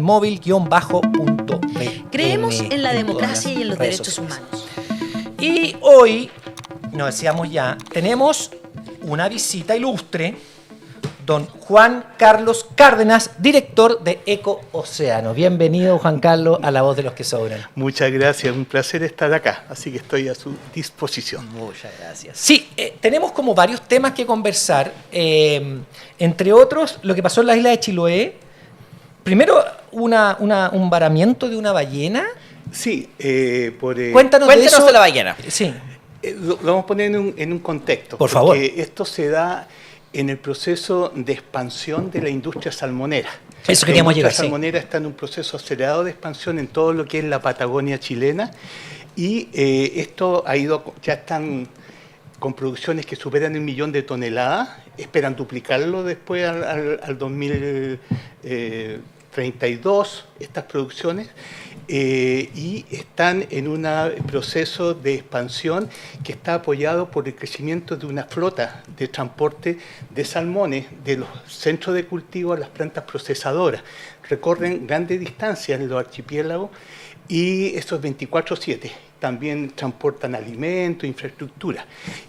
móvil-.p. Creemos en la democracia y en los derechos humanos. Y hoy, nos decíamos ya, tenemos una visita ilustre, don Juan Carlos Cárdenas, director de Ecoocéano. Bienvenido, Juan Carlos, a La Voz de los que Sobran. Muchas gracias, un placer estar acá, así que estoy a su disposición. Muchas gracias. Sí, tenemos como varios temas que conversar, entre otros, lo que pasó en la isla de Chiloé. Primero, un varamiento de una ballena. Sí, Cuéntanos de eso. de la ballena. Sí. Lo vamos a poner en un contexto. Por favor. Porque esto se da en el proceso de expansión de la industria salmonera. Eso queríamos llegar. La industria salmonera está en un proceso acelerado de expansión en todo lo que es la Patagonia chilena y esto ha ido, ya están con producciones que superan 1 millón de toneladas, esperan duplicarlo después al 2032, estas producciones. Y están en un proceso de expansión que está apoyado por el crecimiento de una flota de transporte de salmones de los centros de cultivo a las plantas procesadoras. Recorren grandes distancias en los archipiélagos y eso es 24/7. También transportan alimentos, infraestructura.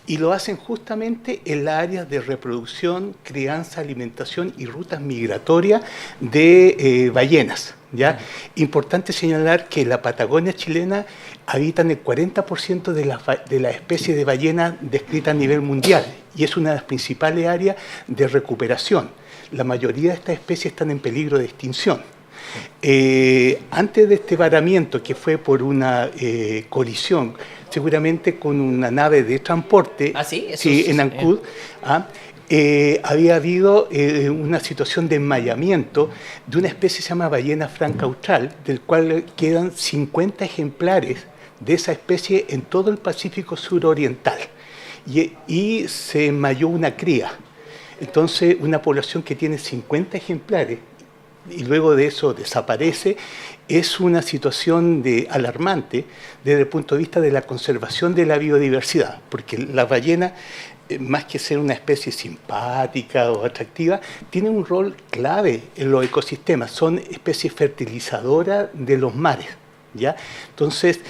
Y lo hacen justamente en las áreas de reproducción, crianza, alimentación y rutas migratorias de ballenas. ¿Ya? Importante señalar que la Patagonia chilena habitan el 40% de la especie de ballenas descrita a nivel mundial y es una de las principales áreas de recuperación. La mayoría de estas especies están en peligro de extinción. Antes de este varamiento, que fue por una colisión, seguramente con una nave de transporte, en Ancud, había habido una situación de enmayamiento de una especie que se llama ballena franca austral, del cual quedan 50 ejemplares de esa especie en todo el Pacífico suroriental. Y se enmayó una cría. Entonces, una población que tiene 50 ejemplares y luego de eso desaparece, es una situación alarmante desde el punto de vista de la conservación de la biodiversidad, porque la ballena, más que ser una especie simpática o atractiva, tiene un rol clave en los ecosistemas, son especies fertilizadoras de los mares, ¿ya? Entonces,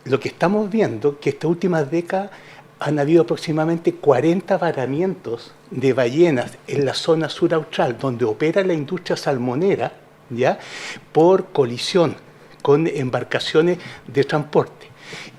lo que estamos viendo que estas últimas décadas han habido aproximadamente 40 varamientos de ballenas en la zona sur austral, donde opera la industria salmonera, ¿ya? Por colisión con embarcaciones de transporte.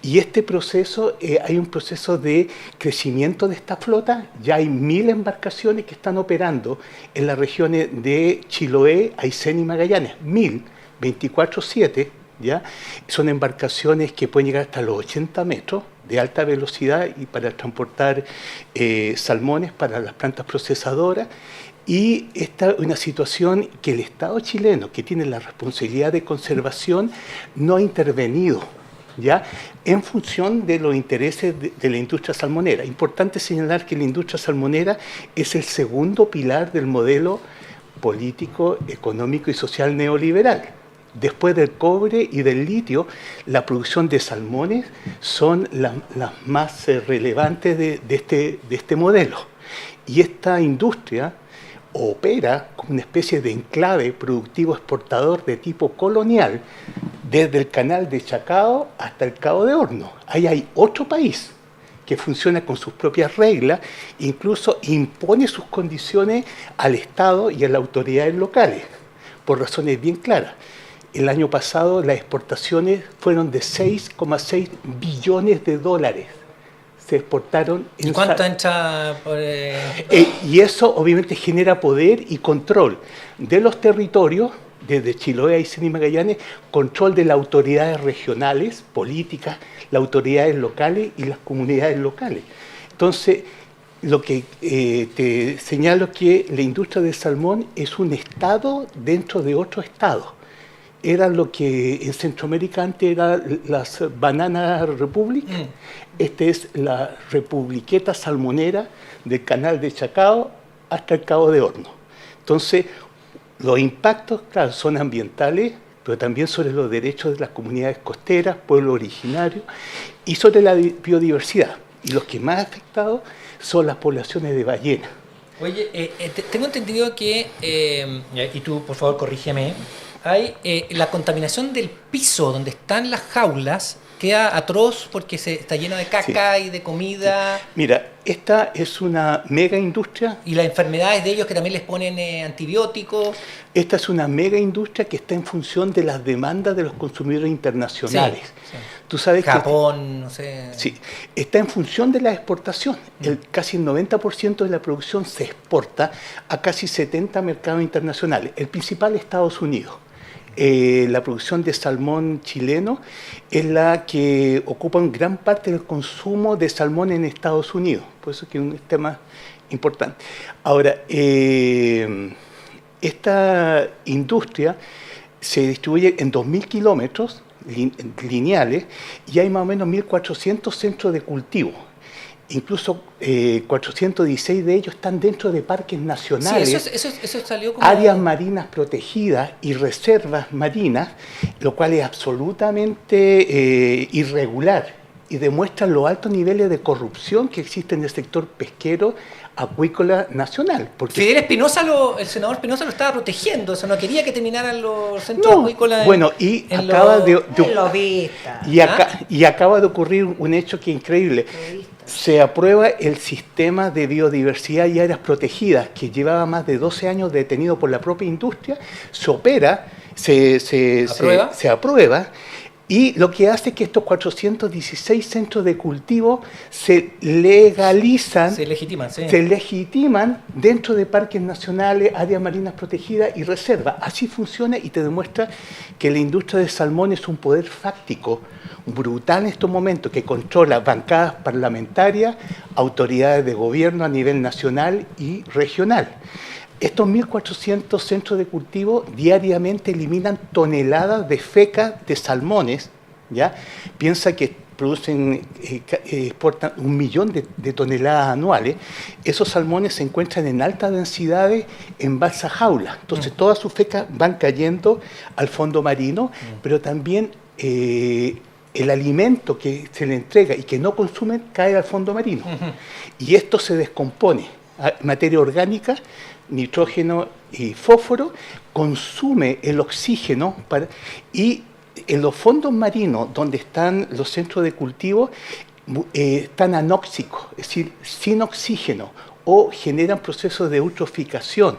Y este proceso, hay un proceso de crecimiento de esta flota, ya hay 1000 embarcaciones que están operando en las regiones de Chiloé, Aysén y Magallanes, 1000, 24/7, ¿ya? Son embarcaciones que pueden llegar hasta los 80 metros de alta velocidad y para transportar salmones para las plantas procesadoras. Y esta es una situación que el Estado chileno, que tiene la responsabilidad de conservación, no ha intervenido, ¿ya? En función de los intereses de la industria salmonera. Importante señalar que la industria salmonera es el segundo pilar del modelo político, económico y social neoliberal. Después del cobre y del litio, la producción de salmones son las más relevantes de este modelo. Y esta industria opera como una especie de enclave productivo exportador de tipo colonial desde el canal de Chacao hasta el Cabo de Hornos. Ahí hay otro país que funciona con sus propias reglas, incluso impone sus condiciones al Estado y a las autoridades locales, por razones bien claras. El año pasado las exportaciones fueron de 6,6 billones de dólares. Se exportaron en... ¿Y cuánto entra por...? Y eso obviamente genera poder y control de los territorios, desde Chiloé, Aysén y Magallanes, control de las autoridades regionales, políticas, las autoridades locales y las comunidades locales. Entonces, lo que te señalo es que la industria del salmón es un estado dentro de otro estado. Era lo que en Centroamérica antes era las Banana Republic. Esta es la republiqueta salmonera del canal de Chacao hasta el Cabo de Hornos. Entonces, los impactos, claro, son ambientales, pero también sobre los derechos de las comunidades costeras, pueblos originarios, y sobre la biodiversidad. Y los que más afectados son las poblaciones de ballenas. Oye, tengo entendido que, y tú por favor corrígeme, hay la contaminación del piso donde están las jaulas, queda atroz porque está lleno de caca y de comida. Mira, esta es una mega industria. Y las enfermedades de ellos que también les ponen antibióticos. Esta es una mega industria que está en función de las demandas de los consumidores internacionales. Sí. Tú sabes Japón, no sé. Sí, está en función de la exportación. Casi el 90% de la producción se exporta a casi 70 mercados internacionales. El principal es Estados Unidos. La producción de salmón chileno es la que ocupa en gran parte del consumo de salmón en Estados Unidos, por eso que es un tema importante. Ahora, esta industria se distribuye en 2.000 kilómetros lineales y hay más o menos 1.400 centros de cultivo. Incluso 416 de ellos están dentro de parques nacionales, sí, eso salió como... áreas marinas protegidas y reservas marinas, lo cual es absolutamente irregular y demuestra los altos niveles de corrupción que existen en el sector pesquero acuícola nacional. Porque Fidel Espinosa, el senador Espinosa lo estaba protegiendo, eso no quería que terminaran los centros acuícolas. Bueno, y acaba de ocurrir un hecho que es increíble. Se aprueba el sistema de biodiversidad y áreas protegidas, que llevaba más de 12 años detenido por la propia industria, se opera, se aprueba, y lo que hace es que estos 416 centros de cultivo se legalizan, se legitiman dentro de parques nacionales, áreas marinas protegidas y reservas. Así funciona y te demuestra que la industria del salmón es un poder fáctico brutal en estos momentos, que controla bancadas parlamentarias, autoridades de gobierno a nivel nacional y regional. Estos 1.400 centros de cultivo diariamente eliminan toneladas de fecas de salmones, ¿ya? Piensa que exportan 1 millón de toneladas anuales. Esos salmones se encuentran en altas densidades en balsas jaulas. Entonces, todas sus fecas van cayendo al fondo marino, pero también el alimento que se le entrega y que no consumen cae al fondo marino. Y esto se descompone. Materia orgánica, nitrógeno y fósforo, consume el oxígeno y en los fondos marinos donde están los centros de cultivo están anóxicos, es decir, sin oxígeno, o generan procesos de eutroficación,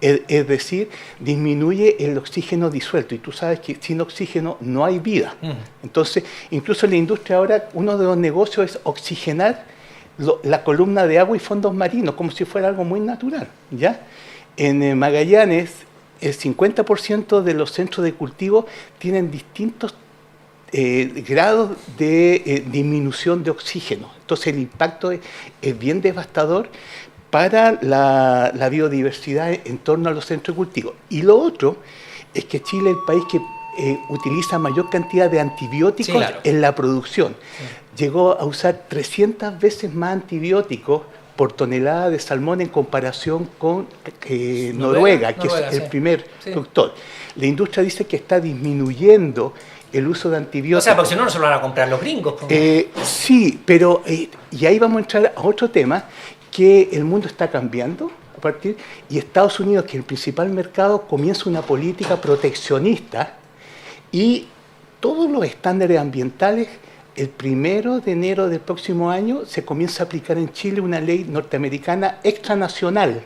es decir, disminuye el oxígeno disuelto, y tú sabes que sin oxígeno no hay vida. Entonces, incluso en la industria ahora, uno de los negocios es oxigenar la columna de agua y fondos marinos, como si fuera algo muy natural, ¿ya? En Magallanes, el 50% de los centros de cultivo tienen distintos grados de disminución de oxígeno. Entonces el impacto es bien devastador para la biodiversidad en torno a los centros de cultivo. Y lo otro es que Chile es el país que utiliza mayor cantidad de antibióticos en la producción. Llegó a usar 300 veces más antibióticos por tonelada de salmón en comparación con Noruega, que es el primer productor. La industria dice que está disminuyendo el uso de antibióticos. O sea, porque si no, no se lo van a comprar los gringos. Sí, pero y ahí vamos a entrar a otro tema, que el mundo está cambiando a partir, y Estados Unidos, que es el principal mercado, comienza una política proteccionista, y todos los estándares ambientales, el 1 de enero del próximo año se comienza a aplicar en Chile una ley norteamericana extranacional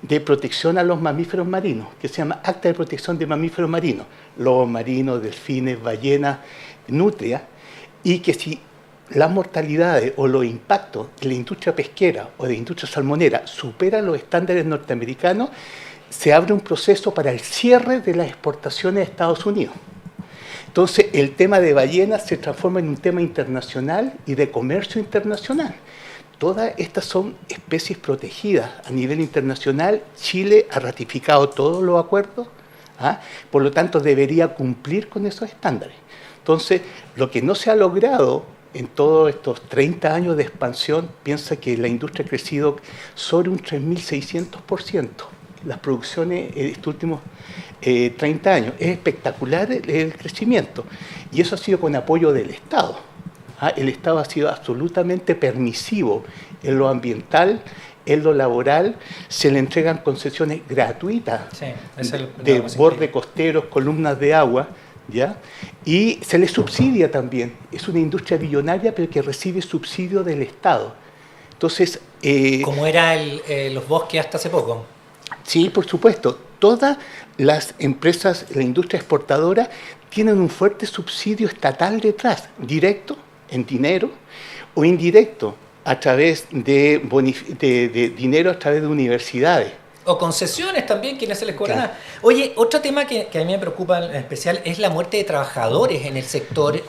de protección a los mamíferos marinos, que se llama Acta de Protección de Mamíferos Marinos, lobos marinos, delfines, ballenas, nutrias, y que si las mortalidades o los impactos de la industria pesquera o de la industria salmonera superan los estándares norteamericanos, se abre un proceso para el cierre de las exportaciones a Estados Unidos. Entonces, el tema de ballenas se transforma en un tema internacional y de comercio internacional. Todas estas son especies protegidas a nivel internacional. Chile ha ratificado todos los acuerdos, por lo tanto debería cumplir con esos estándares. Entonces, lo que no se ha logrado en todos estos 30 años de expansión, piensa que la industria ha crecido sobre un 3.600%. Las producciones en estos últimos 30 años. Es espectacular el crecimiento. Y eso ha sido con apoyo del Estado. El Estado ha sido absolutamente permisivo en lo ambiental, en lo laboral se le entregan concesiones gratuitas de borde costeros, columnas de agua, ¿ya? Y se le subsidia también. Es una industria billonaria, pero que recibe subsidio del Estado. Entonces, como era los bosques hasta hace poco. Sí, por supuesto. Todas las empresas, la industria exportadora, tienen un fuerte subsidio estatal detrás, directo, en dinero, o indirecto, a través de dinero a través de universidades. O concesiones también, quienes se les cobran nada. Oye, otro tema que a mí me preocupa en especial es la muerte de trabajadores en el sector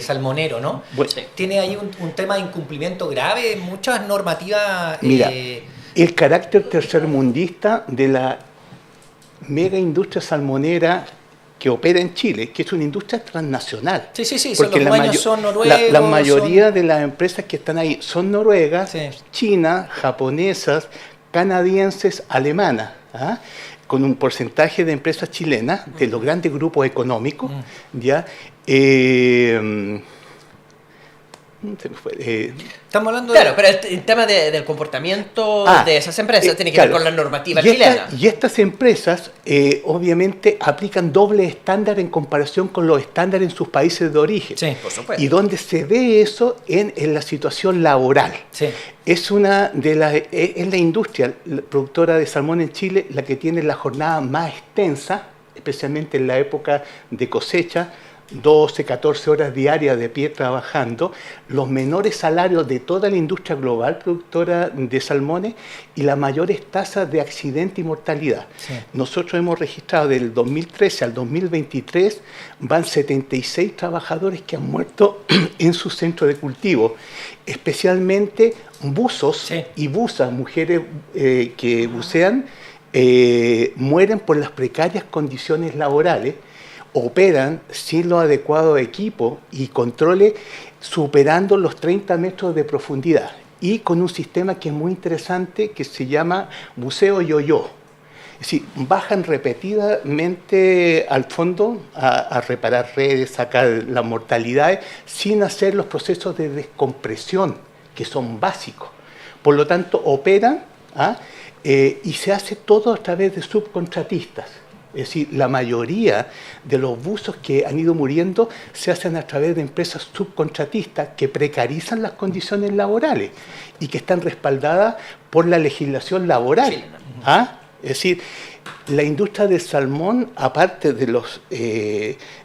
salmonero, ¿no? Bueno, tiene ahí un tema de incumplimiento grave, muchas normativas... Mira, el carácter tercermundista de la mega industria salmonera que opera en Chile, que es una industria transnacional. Sí, porque los dueños son noruegos. La mayoría de las empresas que están ahí son noruegas, chinas, japonesas, canadienses, alemanas, ¿ah? Con un porcentaje de empresas chilenas, de los grandes grupos económicos, ¿ya? Estamos hablando de... Claro, pero el tema del comportamiento de esas empresas tiene que ver con la normativa chilena. Y estas empresas obviamente aplican doble estándar en comparación con los estándares en sus países de origen. Sí, por supuesto. Y donde se ve eso en la situación laboral. Sí. Es una de las es la industria productora de salmón en Chile la que tiene la jornada más extensa, especialmente en la época de cosecha, 12, 14 horas diarias de pie trabajando, los menores salarios de toda la industria global productora de salmones y las mayores tasas de accidente y mortalidad. Sí. Nosotros hemos registrado del 2013 al 2023 van 76 trabajadores que han muerto en su centro de cultivo, especialmente buzos y buzas, mujeres que bucean, mueren por las precarias condiciones laborales, operan sin los adecuados equipos y controles superando los 30 metros de profundidad y con un sistema que es muy interesante que se llama buceo yo-yo. Es decir, bajan repetidamente al fondo a reparar redes, sacar las mortalidades sin hacer los procesos de descompresión que son básicos. Por lo tanto, operan y se hace todo a través de subcontratistas. Es decir, la mayoría de los buzos que han ido muriendo se hacen a través de empresas subcontratistas que precarizan las condiciones laborales y que están respaldadas por la legislación laboral. Sí. Es decir, la industria del salmón, aparte de los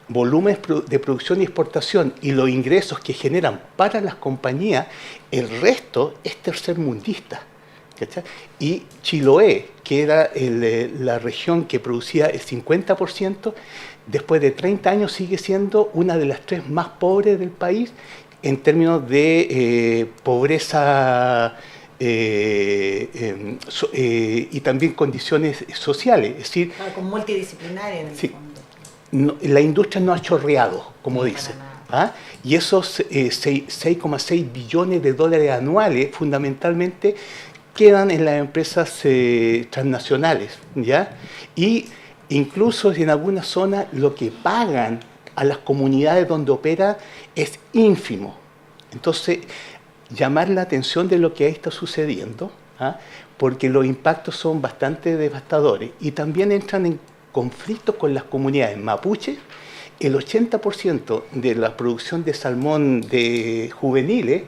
volúmenes de producción y exportación y los ingresos que generan para las compañías, el resto es tercermundista. ¿Cachai? Y Chiloé, que era la región que producía el 50%, después de 30 años sigue siendo una de las 3 más pobres del país en términos de pobreza y también condiciones sociales. Es decir, como multidisciplinaria en el fondo. No, la industria no ha chorreado, como dicen. Y esos 6,6 billones de dólares anuales, fundamentalmente, quedan en las empresas transnacionales, ¿ya? Y incluso en algunas zonas lo que pagan a las comunidades donde opera es ínfimo. Entonces, llamar la atención de lo que ahí está sucediendo, porque los impactos son bastante devastadores y también entran en conflicto con las comunidades mapuches. El 80% de la producción de salmón de juveniles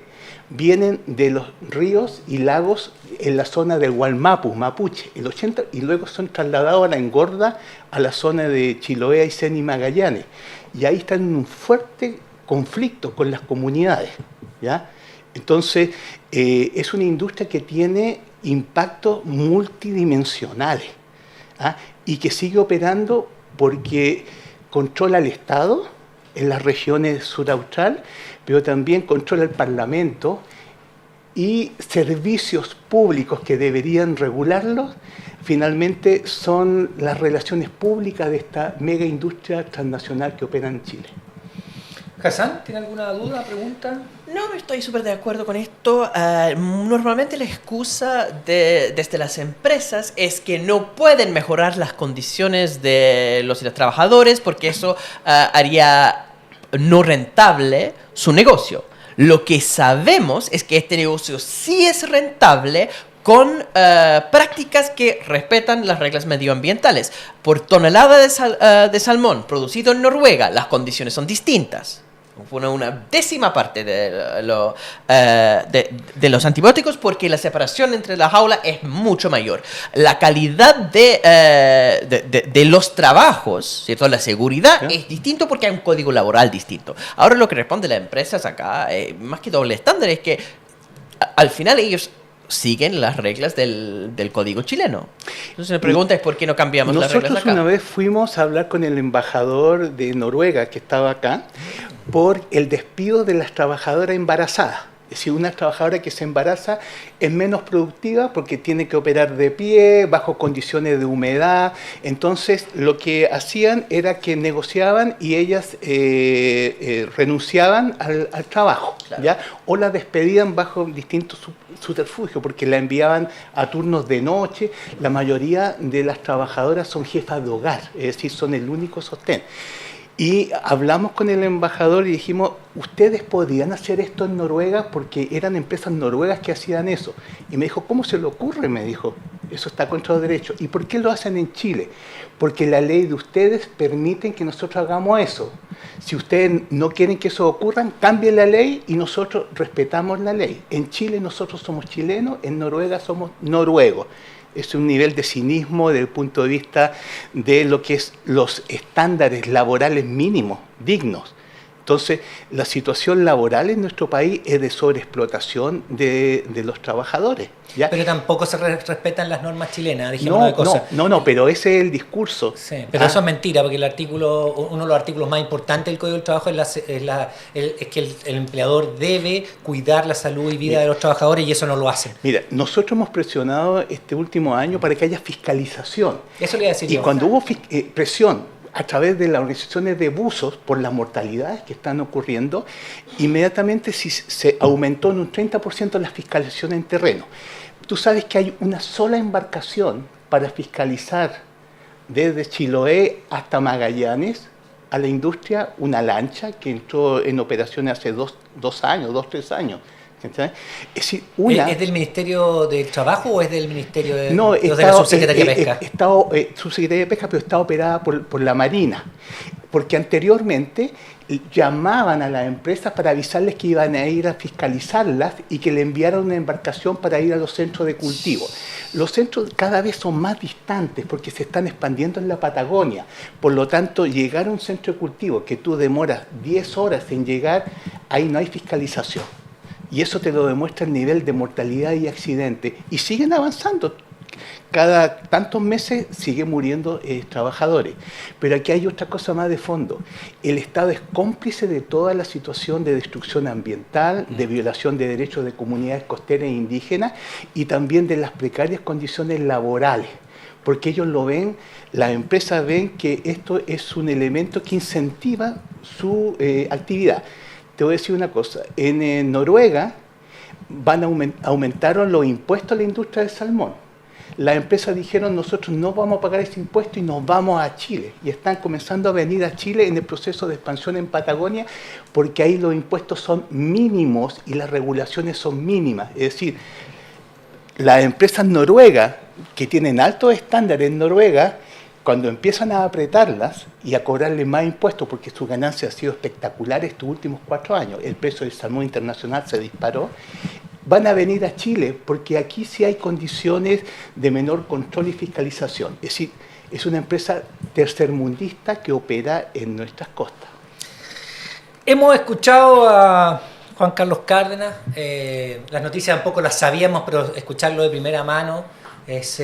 vienen de los ríos y lagos en la zona del Gualmapu, Mapuche, el 80%, y luego son trasladados a la engorda a la zona de Chiloé, Aysén y Magallanes. Y ahí están en un fuerte conflicto con las comunidades, ¿ya? Entonces, es una industria que tiene impactos multidimensionales, y que sigue operando porque controla el Estado en las regiones suraustral, pero también controla el Parlamento y servicios públicos que deberían regularlos, finalmente son las relaciones públicas de esta mega industria transnacional que opera en Chile. Hassan, ¿tiene alguna duda, pregunta? No, estoy súper de acuerdo con esto. Normalmente la excusa desde las empresas es que no pueden mejorar las condiciones de los y las trabajadores porque eso haría no rentable su negocio. Lo que sabemos es que este negocio sí es rentable con prácticas que respetan las reglas medioambientales. Por tonelada de salmón producido en Noruega, las condiciones son distintas. Una décima parte de los antibióticos, porque la separación entre la jaula es mucho mayor. La calidad de los trabajos, ¿cierto? La seguridad es distinto porque hay un código laboral distinto. Ahora lo que responde la empresa es acá, más que doble estándar, es que al final ellos siguen las reglas del código chileno. Entonces la pregunta es ¿por qué no cambiamos las reglas acá? Nosotros una vez fuimos a hablar con el embajador de Noruega que estaba acá por el despido de las trabajadoras embarazadas. Es decir, una trabajadora que se embaraza es menos productiva porque tiene que operar de pie, bajo condiciones de humedad. Entonces, lo que hacían era que negociaban y ellas renunciaban al trabajo, claro. ¿Ya? O la despedían bajo distintos subterfugios porque la enviaban a turnos de noche. La mayoría de las trabajadoras son jefas de hogar, es decir, son el único sostén. Y hablamos con el embajador y dijimos, ¿ustedes podían hacer esto en Noruega? Porque eran empresas noruegas que hacían eso. Y me dijo, ¿cómo se le ocurre? Me dijo, eso está contra los derechos. ¿Y por qué lo hacen en Chile? Porque la ley de ustedes permite que nosotros hagamos eso. Si ustedes no quieren que eso ocurra, cambien la ley y nosotros respetamos la ley. En Chile nosotros somos chilenos, en Noruega somos noruegos. Es un nivel de cinismo desde el punto de vista de lo que es los estándares laborales mínimos, dignos. Entonces, la situación laboral en nuestro país es de sobreexplotación de los trabajadores, ¿ya? Pero tampoco se respetan las normas chilenas, dijimos de cosas. No, pero ese es el discurso. Sí, pero eso es mentira, porque uno de los artículos más importantes del Código del Trabajo es que el empleador debe cuidar la salud y vida de los trabajadores, y eso no lo hacen. Mira, nosotros hemos presionado este último año para que haya fiscalización. Eso le iba a decir y yo. Cuando hubo presión a través de las organizaciones de buzos por las mortalidades que están ocurriendo, inmediatamente se aumentó en un 30% la fiscalización en terreno. Tú sabes que hay una sola embarcación para fiscalizar desde Chiloé hasta Magallanes a la industria, una lancha que entró en operación hace 3 años. ¿Es decir, ¿Es del Ministerio del Trabajo o es del Ministerio de, no, de la Subsecretaría de Pesca? Subsecretaría de Pesca, pero está operada por la Marina. Porque anteriormente llamaban a las empresas para avisarles que iban a ir a fiscalizarlas y que le enviaran una embarcación para ir a los centros de cultivo. Los centros cada vez son más distantes porque se están expandiendo en la Patagonia. Por lo tanto, llegar a un centro de cultivo que tú demoras 10 horas en llegar, ahí no hay fiscalización. Y eso te lo demuestra el nivel de mortalidad y accidentes. Y siguen avanzando. Cada tantos meses siguen muriendo trabajadores. Pero aquí hay otra cosa más de fondo. El Estado es cómplice de toda la situación de destrucción ambiental, de violación de derechos de comunidades costeras e indígenas y también de las precarias condiciones laborales. Porque ellos lo ven, las empresas ven que esto es un elemento que incentiva su actividad. Te voy a decir una cosa, en Noruega aumentaron los impuestos a la industria del salmón. Las empresas dijeron, nosotros no vamos a pagar ese impuesto y nos vamos a Chile. Y están comenzando a venir a Chile en el proceso de expansión en Patagonia porque ahí los impuestos son mínimos y las regulaciones son mínimas. Es decir, las empresas noruegas que tienen altos estándares en Noruega, cuando empiezan a apretarlas y a cobrarle más impuestos, porque sus ganancias han sido espectaculares estos últimos 4 años, el precio del salmón internacional se disparó, van a venir a Chile, porque aquí sí hay condiciones de menor control y fiscalización. Es decir, es una empresa tercermundista que opera en nuestras costas. Hemos escuchado a Juan Carlos Cárdenas, las noticias tampoco las sabíamos, pero escucharlo de primera mano es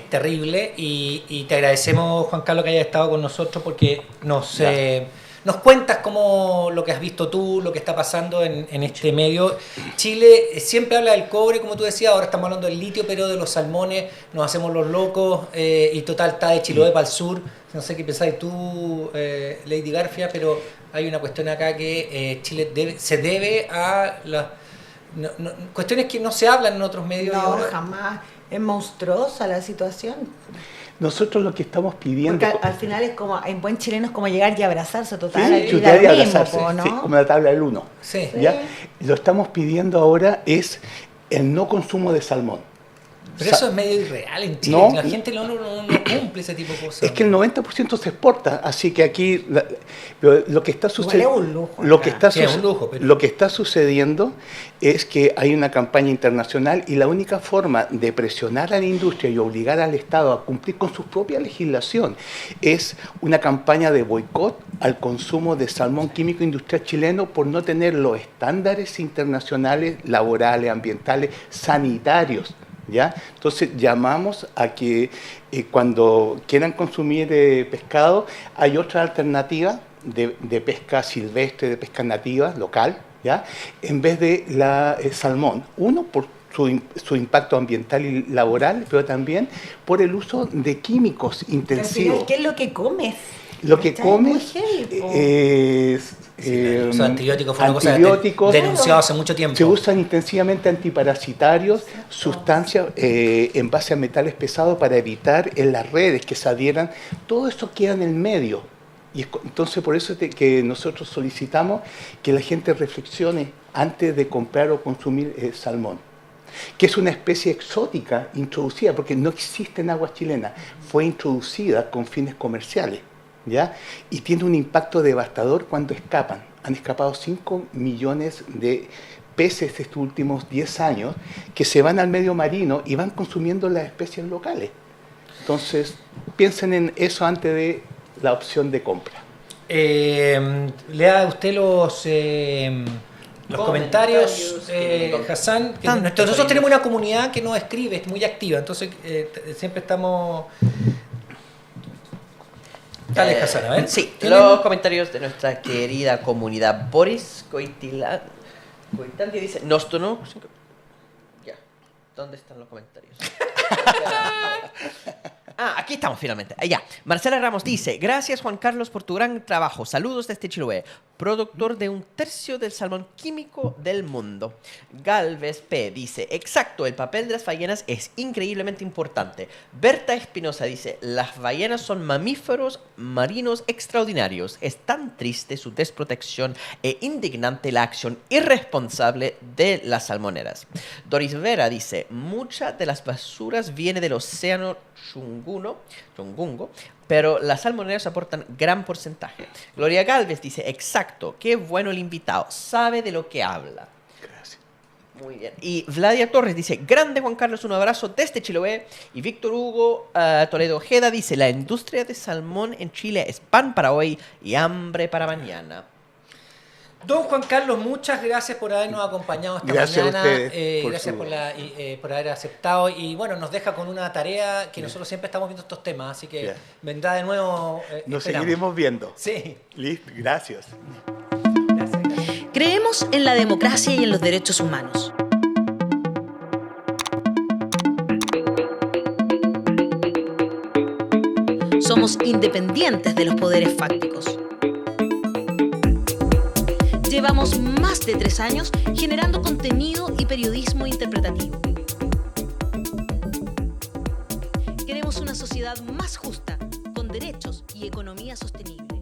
terrible y te agradecemos, Juan Carlos, que hayas estado con nosotros porque nos cuentas cómo lo que has visto tú, lo que está pasando en este medio. Chile siempre habla del cobre, como tú decías, ahora estamos hablando del litio, pero de los salmones nos hacemos los locos y total está de Chiloé para el sur. No sé qué pensáis tú, Lady Garfia, pero hay una cuestión acá que Chile se debe a las cuestiones que no se hablan en otros medios. No, jamás. Es monstruosa la situación. Nosotros lo que estamos pidiendo... Porque al final es como, en buen chileno es como llegar y abrazarse total. Sí, chutar y abrazarse, ¿no? Sí, como la tabla del 1. Sí. ¿Ya? Lo que estamos pidiendo ahora es el no consumo de salmón. Pero eso es medio irreal en Chile. No, la gente no cumple ese tipo de cosas. Es que el 90% se exporta, así que aquí lo que está sucediendo, lo que está sucediendo es que hay una campaña internacional y la única forma de presionar a la industria y obligar al Estado a cumplir con su propia legislación es una campaña de boicot al consumo de salmón químico industrial chileno por no tener los estándares internacionales laborales, ambientales, sanitarios. ¿Ya? Entonces llamamos a que cuando quieran consumir pescado, hay otra alternativa de pesca silvestre, de pesca nativa, local, ¿ya? En vez de la salmón. Uno, por su impacto ambiental y laboral, pero también por el uso de químicos intensivos. ¿Qué es lo que comes? Lo que comes es... los antibióticos fue una cosa denunciada hace mucho tiempo. Se usan intensivamente antiparasitarios, sustancias en base a metales pesados para evitar en las redes que se adhieran. Todo eso queda en el medio. Y entonces por eso es que nosotros solicitamos que la gente reflexione antes de comprar o consumir salmón, que es una especie exótica introducida, porque no existe en aguas chilenas, fue introducida con fines comerciales. ¿Ya? Y tiene un impacto devastador cuando escapan. Han escapado 5 millones de peces estos últimos 10 años que se van al medio marino y van consumiendo las especies locales. Entonces, piensen en eso antes de la opción de compra. Lea usted los comentarios, Hassan. Nosotros tenemos una comunidad que nos escribe, es muy activa, entonces siempre estamos... Dale, Hassan, a ver. Sí, los comentarios de nuestra querida comunidad. Boris Coitante dice, Nostono. Ya, ¿dónde están los comentarios? Aquí estamos finalmente. Ya. Marcela Ramos dice, gracias Juan Carlos por tu gran trabajo. Saludos desde Chiloé, productor de 1/3 del salmón químico del mundo. Galvez P. dice, exacto, el papel de las ballenas es increíblemente importante. Berta Espinosa dice, las ballenas son mamíferos marinos extraordinarios. Es tan triste su desprotección e indignante la acción irresponsable de las salmoneras. Doris Vera dice, mucha de las basuras viene del océano Chungungo, pero las salmoneras aportan gran porcentaje. Gloria Galvez dice, exacto, qué bueno el invitado, sabe de lo que habla. Gracias. Muy bien. Y Vladia Torres dice, grande Juan Carlos, un abrazo desde Chiloé. Y Víctor Hugo Toledo Ojeda dice, la industria de salmón en Chile es pan para hoy y hambre para mañana. Don Juan Carlos, muchas gracias por habernos acompañado esta mañana. A ustedes gracias por haber aceptado. Y bueno, nos deja con una tarea que nosotros siempre estamos viendo estos temas, así que vendrá de nuevo. Nos seguiremos viendo. Sí. Listo, gracias. Creemos en la democracia y en los derechos humanos. Somos independientes de los poderes fácticos. Llevamos más de 3 años generando contenido y periodismo interpretativo. Queremos una sociedad más justa, con derechos y economía sostenible.